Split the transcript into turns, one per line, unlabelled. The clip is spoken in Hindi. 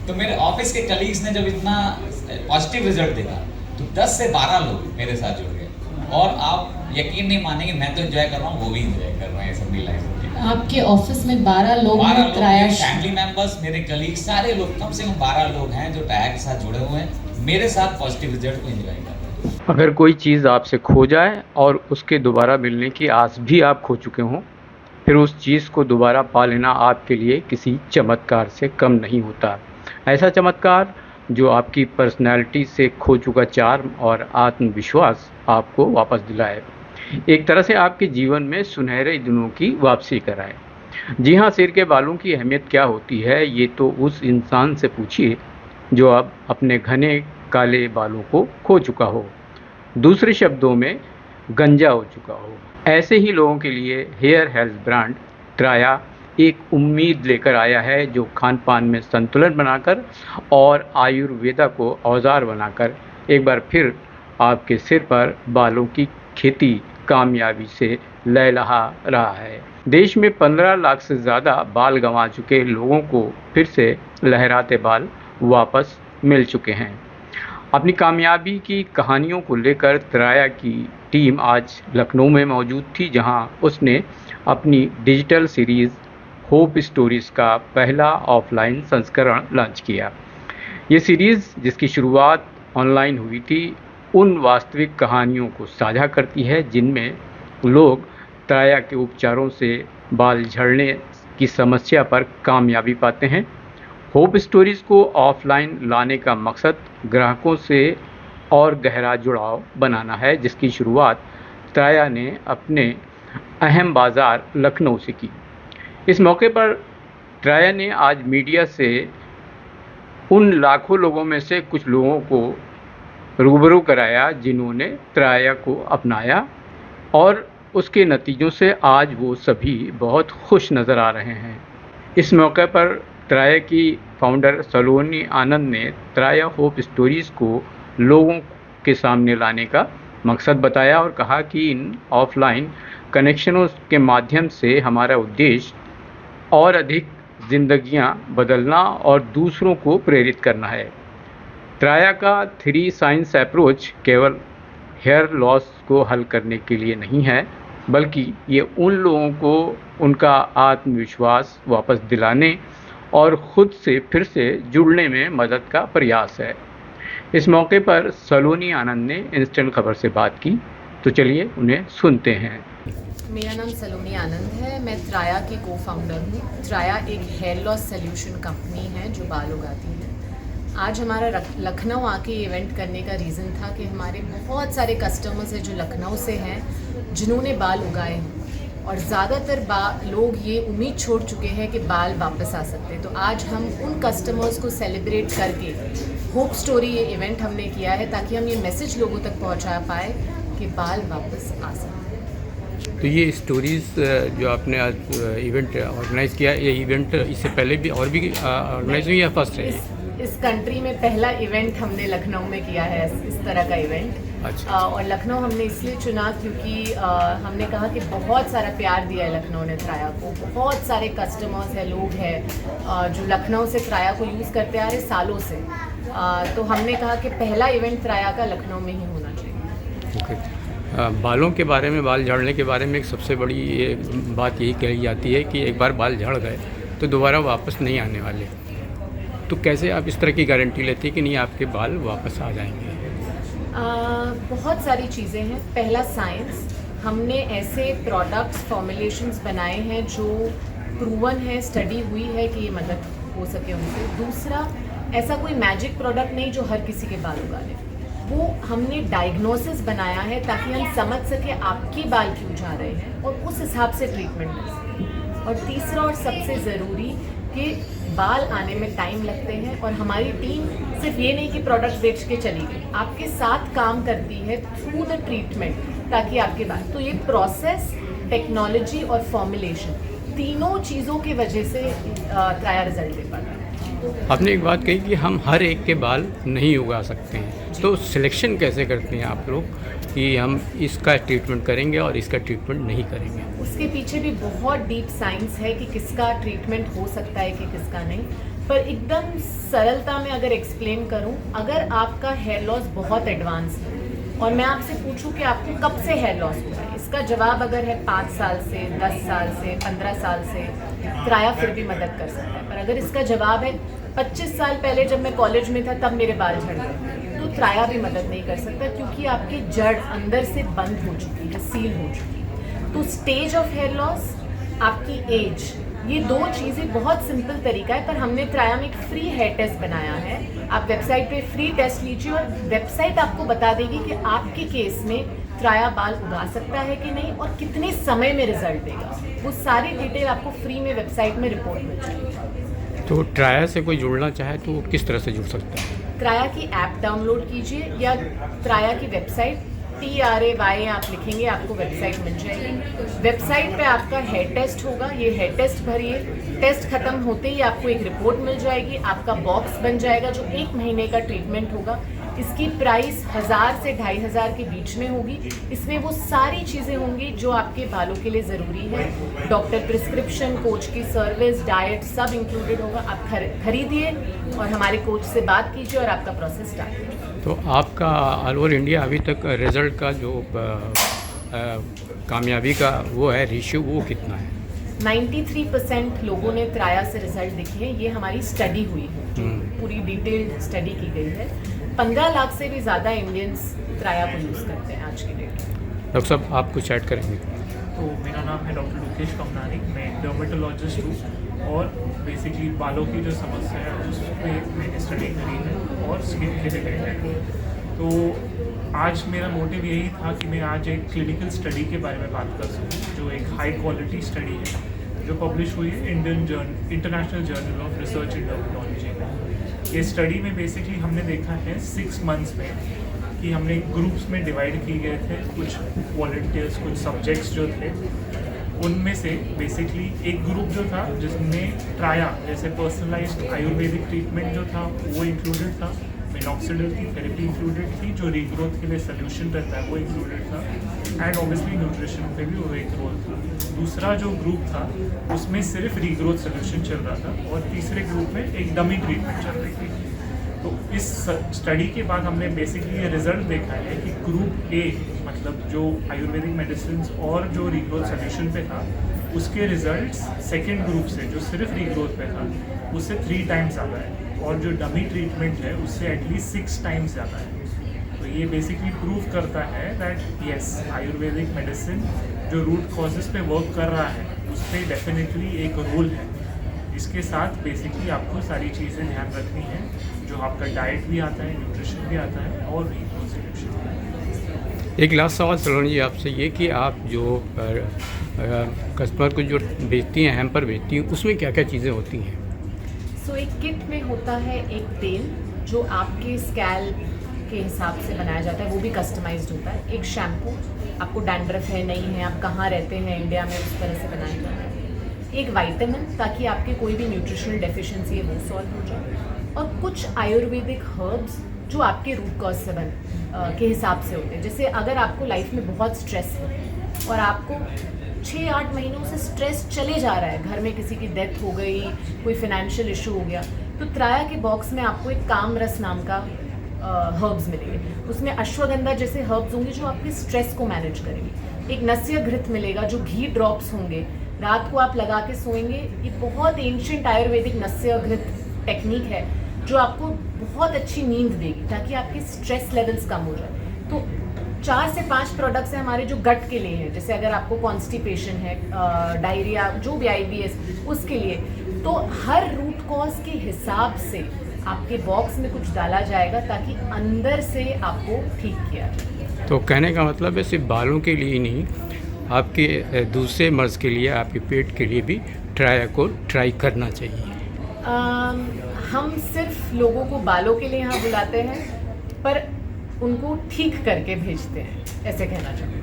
तो मेरे ऑफिस के कलीग्स ने जब इतना पॉजिटिव रिजल्ट देखा तो 10 से 12 लोग मेरे साथ जुड़ गए। और आप यकीन नहीं मानेंगे, मैं तो एंजॉय कर रहा हूँ, वो भी एंजॉय कर रहे हैं सबकी लाइफ।
आपके ऑफिस में 12 लोग हैं त्राया,
फैमिली मेंबर्स, मेरे कलीग्स, सारे लोग, कम से कम 12 लोग हैं जो त्राया के साथ जुड़े हुए हैं, मेरे साथ पॉजिटिव रिजल्ट को एंजॉय कर रहे हैं।
अगर कोई चीज़ आपसे खो जाए और उसके दोबारा मिलने की आस भी आप खो चुके हों, फिर उस चीज़ को दोबारा पा लेना आपके लिए किसी चमत्कार से कम नहीं होता। ऐसा चमत्कार जो आपकी पर्सनैलिटी से खो चुका चार्म और आत्मविश्वास आपको वापस दिलाए, एक तरह से आपके जीवन में सुनहरे दिनों की वापसी कराए। जी हाँ, सिर के बालों की अहमियत क्या होती है, ये तो उस इंसान से पूछिए जो अब अपने घने काले बालों को खो चुका हो, दूसरे शब्दों में गंजा हो चुका हो। ऐसे ही लोगों के लिए हेयर हेल्थ ब्रांड त्राया एक उम्मीद लेकर आया है, जो खान पान में संतुलन बनाकर और आयुर्वेदा को औजार बनाकर एक बार फिर आपके सिर पर बालों की खेती कामयाबी से लहलहा रहा है। देश में 15 लाख से ज़्यादा बाल गंवा चुके लोगों को फिर से लहराते बाल वापस मिल चुके हैं। अपनी कामयाबी की कहानियों को लेकर त्राया की टीम आज लखनऊ में मौजूद थी, जहां उसने अपनी डिजिटल सीरीज़ होप स्टोरीज़ का पहला ऑफलाइन संस्करण लॉन्च किया। ये सीरीज़, जिसकी शुरुआत ऑनलाइन हुई थी, उन वास्तविक कहानियों को साझा करती है जिनमें लोग त्राया के उपचारों से बाल झड़ने की समस्या पर कामयाबी पाते हैं। होप स्टोरीज़ को ऑफलाइन लाने का मकसद ग्राहकों से और गहरा जुड़ाव बनाना है, जिसकी शुरुआत त्राया ने अपने अहम बाज़ार लखनऊ से की। इस मौके पर त्राया ने आज मीडिया से उन लाखों लोगों में से कुछ लोगों को रूबरू कराया जिन्होंने त्राया को अपनाया, और उसके नतीजों से आज वो सभी बहुत खुश नज़र आ रहे हैं। इस मौके पर त्राया की फाउंडर सलोनी आनंद ने त्राया होप स्टोरीज़ को लोगों के सामने लाने का मकसद बताया और कहा कि इन ऑफलाइन कनेक्शनों के माध्यम से हमारा उद्देश्य और अधिक जिंदगियां बदलना और दूसरों को प्रेरित करना है। त्राया का 3 साइंस अप्रोच केवल हेयर लॉस को हल करने के लिए नहीं है, बल्कि ये उन लोगों को उनका आत्मविश्वास वापस दिलाने और ख़ुद से फिर से जुड़ने में मदद का प्रयास है। इस मौके पर सलोनी आनंद ने इंस्टेंट खबर से बात की, तो चलिए उन्हें सुनते हैं।
मेरा नाम सलोनी आनंद है, मैं त्राया की को फाउंडर हूँ। त्राया एक हेयर लॉस सोल्यूशन कंपनी है जो बाल उगाती है। आज हमारा लखनऊ आके इवेंट करने का रीज़न था कि हमारे बहुत सारे कस्टमर्स हैं जो लखनऊ से हैं, जिन्होंने बाल उगाए हैं, और ज़्यादातर लोग ये उम्मीद छोड़ चुके हैं कि बाल वापस आ सकते हैं। तो आज हम उन कस्टमर्स को सेलिब्रेट करके होप स्टोरी ये इवेंट हमने किया है, ताकि हम ये मैसेज लोगों तक पहुंचा पाए कि बाल वापस आ सकते हैं।
तो ये स्टोरीज़ जो आपने आज इवेंट ऑर्गेनाइज़ किया, ये इवेंट इससे पहले भी और भी ऑर्गेनाइज हुई या फर्स्ट है?
इस कंट्री में पहला इवेंट हमने लखनऊ में किया है, इस तरह का इवेंट।
अच्छा।
और लखनऊ हमने इसलिए चुना क्योंकि हमने कहा कि बहुत सारा प्यार दिया है लखनऊ ने त्राया को। बहुत सारे कस्टमर्स हैं, लोग हैं जो लखनऊ से त्राया को यूज़ करते आ रहे सालों से। तो हमने कहा कि पहला इवेंट त्राया का लखनऊ में ही होना चाहिए।
ओके। बालों के बारे में, बाल झड़ने के बारे में एक सबसे बड़ी बात यही कही जाती है कि एक बार बाल झड़ गए तो दोबारा वापस नहीं आने वाले। तो कैसे आप इस तरह की गारंटी लेते हैं कि नहीं आपके बाल वापस आ जाएंगे?
बहुत सारी चीज़ें हैं। पहला साइंस, हमने ऐसे प्रोडक्ट्स फॉर्मुलेशंस बनाए हैं जो प्रूवन है, स्टडी हुई है कि ये मदद हो सके उनसे। दूसरा, ऐसा कोई मैजिक प्रोडक्ट नहीं जो हर किसी के बाल उगा ले। वो हमने डायग्नोसिस बनाया है ताकि हम समझ सके आपके बाल क्यों जा रहे हैं और उस हिसाब से ट्रीटमेंट दे सकें। और तीसरा और सबसे ज़रूरी कि बाल आने में टाइम लगते हैं, और हमारी टीम सिर्फ ये नहीं कि प्रोडक्ट बेच के चली गई, आपके साथ काम करती है थ्रू द ट्रीटमेंट, ताकि आपके बाल, तो ये प्रोसेस, टेक्नोलॉजी और फॉर्मुलेशन, तीनों चीज़ों की वजह से त्राया रिजल्ट दे पाता है।
आपने एक बात कही कि हम हर एक के बाल नहीं उगा सकते हैं, तो सिलेक्शन कैसे करते हैं आप लोग कि हम इसका ट्रीटमेंट करेंगे और इसका ट्रीटमेंट नहीं करेंगे?
उसके पीछे भी बहुत डीप साइंस है कि किसका ट्रीटमेंट हो सकता है कि किसका नहीं। पर एकदम सरलता में अगर एक्सप्लेन करूं, अगर आपका हेयर लॉस बहुत एडवांस है और मैं आपसे पूछूं कि आपको कब से हेयर लॉस हो रहा है, इसका जवाब अगर है 5 साल से, 10 साल से, 15 साल से, त्राया फिर भी मदद कर सकता है। पर अगर इसका जवाब है 25 साल पहले जब मैं कॉलेज में था तब मेरे बाल झड़ गए, तो त्राया भी मदद नहीं कर सकता, क्योंकि आपकी जड़ अंदर से बंद हो चुकी है, सील हो चुकी है। तो स्टेज ऑफ हेयर लॉस, आपकी एज, ये 2 चीज़ें बहुत सिंपल तरीका है। पर हमने त्राया में एक फ्री हेयर टेस्ट बनाया है। आप वेबसाइट पे फ्री टेस्ट लीजिए और वेबसाइट आपको बता देगी कि आपके केस में त्राया बाल उगा सकता है कि नहीं और कितने समय में रिजल्ट देगा। वो सारी डिटेल आपको फ्री में वेबसाइट में रिपोर्ट मिल जाएगी।
तो ट्राया से कोई जुड़ना चाहे तो किस तरह से जुड़ सकता है?
त्राया की ऐप डाउनलोड कीजिए या त्राया की वेबसाइट TRAY आप लिखेंगे, आपको वेबसाइट मिल जाएगी। वेबसाइट पे आपका हेयर टेस्ट होगा, ये हेयर टेस्ट भरिए, टेस्ट खत्म होते ही आपको एक रिपोर्ट मिल जाएगी, आपका बॉक्स बन जाएगा जो 1 महीने का ट्रीटमेंट होगा। इसकी प्राइस 1000 से 2500 के बीच में होगी। इसमें वो सारी चीज़ें होंगी जो आपके बालों के लिए ज़रूरी है। डॉक्टर प्रिस्क्रिप्शन, कोच की सर्विस, डाइट सब इंक्लूडेड होगा। आप खरीदिए और हमारे कोच से बात कीजिए और आपका प्रोसेस स्टार्ट कीजिए।
तो आपका ऑल ओवर इंडिया अभी तक रिज़ल्ट का जो कामयाबी का वो है रेशियो, वो कितना है?
93% लोगों ने त्राया से रिजल्ट दिखे हैं। ये हमारी स्टडी हुई है, जो पूरी डिटेल्ड स्टडी की गई है। 15 लाख से भी ज़्यादा इंडियंस त्राया को यूज़ करते हैं आज की डेट में।
डॉक्टर साहब, आप कुछ ऐड करेंगे?
तो मेरा नाम है डॉक्टर लोकेश कमनानी, मैं डर्मेटोलॉजिस्ट हूँ और बेसिकली बालों की जो समस्या है उस पर मैंने स्टडी करी है और स्किन के रिलेटेड। तो आज मेरा मोटिव यही था कि मैं आज एक क्लिनिकल स्टडी के बारे में बात कर सकूँ, जो एक हाई क्वालिटी स्टडी है जो पब्लिश हुई है international journal of research in dermatology में। ये स्टडी में बेसिकली हमने देखा है 6 मंथ्स में कि हमने ग्रुप्स में डिवाइड किए गए थे, कुछ वॉलंटियर्स, कुछ सब्जेक्ट्स जो थे, उनमें से बेसिकली एक ग्रुप जो था जिसमें ट्राया जैसे पर्सनलाइज्ड आयुर्वेदिक ट्रीटमेंट जो था वो इंक्लूडेड था, मिनॉक्सिडिल की थेरेपी इंक्लूडेड थी, जो रीग्रोथ के लिए सोल्यूशन रहता है वो इंक्लूडेड था, एंड ऑब्वियसली न्यूट्रिशन पे भी वो एक रोल था। दूसरा जो ग्रुप था उसमें सिर्फ रीग्रोथ सोल्यूशन चल रहा था और तीसरे ग्रुप में एक डमी ट्रीटमेंट चल रही थी। तो इस स्टडी के बाद हमने बेसिकली ये रिजल्ट देखा है कि ग्रुप ए, मतलब जो आयुर्वेदिक मेडिसिन और जो रीग्रोथ सोल्यूशन पे था, उसके रिजल्ट्स सेकेंड ग्रुप से जो सिर्फ रीग्रोथ पे था उससे 3 टाइम्स ज़्यादा है, और जो डमी ट्रीटमेंट है उससे एटलीस्ट 6 टाइम्स ज़्यादा है। तो ये बेसिकली प्रूव करता है दैट यस, आयुर्वेदिक मेडिसिन जो रूट कॉजेज़ पे वर्क कर रहा है उस पर डेफिनेटली एक रोल है। इसके साथ बेसिकली आपको सारी चीज़ें ध्यान रखनी है, जो आपका डाइट भी आता है, न्यूट्रिशन भी आता है और रीग्रोथ सोल्यूशन।
एक लास्ट सवाल सलोनी जी आपसे, ये कि आप जो कस्टमर को जो बेचती हैं, हैम्पर बेचती हैं, उसमें क्या क्या चीज़ें होती हैं?
सो एक किट में होता है एक तेल जो आपके स्कैल्प के हिसाब से बनाया जाता है, वो भी कस्टमाइज्ड होता है। एक शैम्पू, आपको डैंड्रफ है नहीं है, आप कहाँ रहते हैं इंडिया में, उस तरह से बनाया जाता है। एक विटामिन, ताकि आपके कोई भी न्यूट्रिशनल डेफिशिएंसी है वो सॉल्व हो जाए, और कुछ आयुर्वेदिक हर्ब्स जो आपके रूट कॉज से के हिसाब से होते हैं। जैसे अगर आपको लाइफ में बहुत स्ट्रेस है और आपको 6-8 महीनों से स्ट्रेस चले जा रहा है, घर में किसी की डेथ हो गई, कोई फाइनेंशियल इशू हो गया, तो त्राया के बॉक्स में आपको एक काम रस नाम का हर्ब्स मिलेंगे। उसमें अश्वगंधा जैसे हर्ब्स होंगे जो आपके स्ट्रेस को मैनेज करेंगे। एक नस्य घृत मिलेगा जो घी ड्रॉप्स होंगे, रात को आप लगा के सोएंगे। ये बहुत एंशिएंट आयुर्वेदिक नस्य घृत टेक्निक है जो आपको बहुत अच्छी नींद देगी, ताकि आपके स्ट्रेस लेवल्स कम हो जाए। तो 4 से 5 प्रोडक्ट्स हैं हमारे जो गट के लिए हैं, जैसे अगर आपको कॉन्स्टिपेशन है, डायरिया, जो भी IBS, उसके लिए। तो हर रूट कॉज के हिसाब से आपके बॉक्स में कुछ डाला जाएगा ताकि अंदर से आपको ठीक किया जाए।
तो कहने का मतलब है सिर्फ बालों के लिए नहीं, आपके दूसरे मर्ज़ के लिए, आपके पेट के लिए भी ट्राया को ट्राई करना चाहिए।
हम सिर्फ लोगों को बालों के लिए यहाँ बुलाते हैं, पर उनको ठीक करके भेजते हैं, ऐसे कहना चाहूँगा।